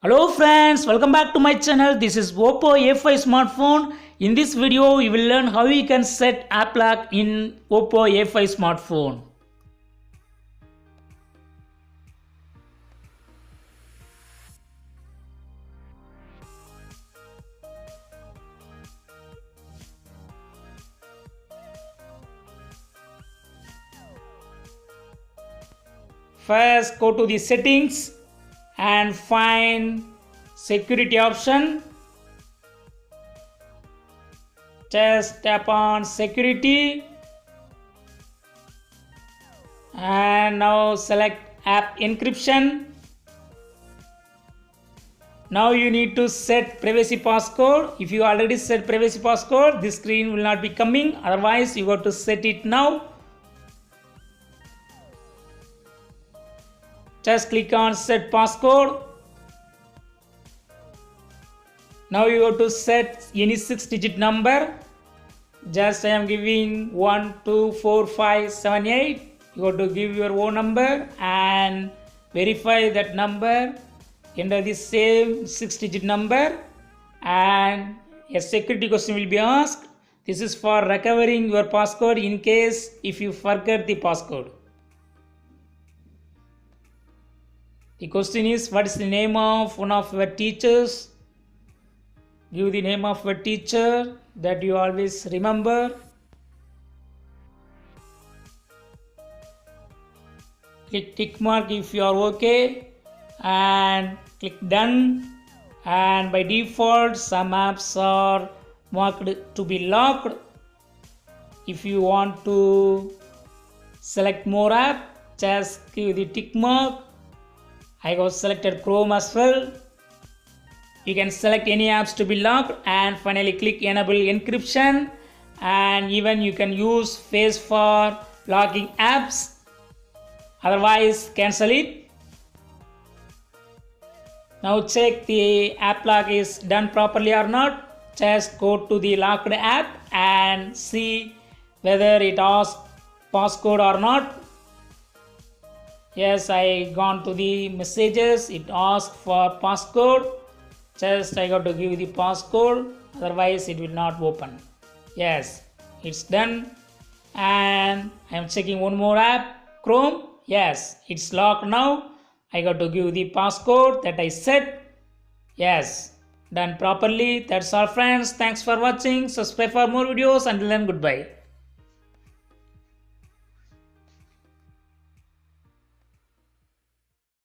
Hello friends, welcome back to my channel. This is Oppo A5 smartphone. In this video, you will learn how you can set app lock in Oppo A5 smartphone. First, go to the settings and find security option. Just tap on security and now select app encryption. Now you need to set privacy passcode. If you already set privacy passcode, this screen will not be coming. Otherwise, you got to set it now. Just click on set passcode. Now you have to set any 6-digit number. Just I am giving 1, 2, 4, 5, 7, 8. You have to give your own number and verify that number. Enter the same 6-digit number and a security question will be asked. This is for recovering your passcode in case if you forget the passcode. The question is, what is the name of one of your teachers? Give the name of your teacher that you always remember. Click tick mark if you are okay and click done. And by default, some apps are marked to be locked. If you want to select more app, just give the tick mark. I got selected Chrome as well. You can select any apps to be locked and finally click enable encryption, and even you can use face for locking apps. Otherwise, cancel it. Now check the app lock is done properly or not. Just go to the locked app and see whether it asks passcode or not. Yes, I gone to the messages. It asks for passcode. Just I got to give the passcode. Otherwise, it will not open. Yes, it's done. And I am checking one more app, Chrome. Yes, it's locked now. I got to give the passcode that I set. Yes, done properly. That's all friends. Thanks for watching. Subscribe for more videos. Until then, goodbye.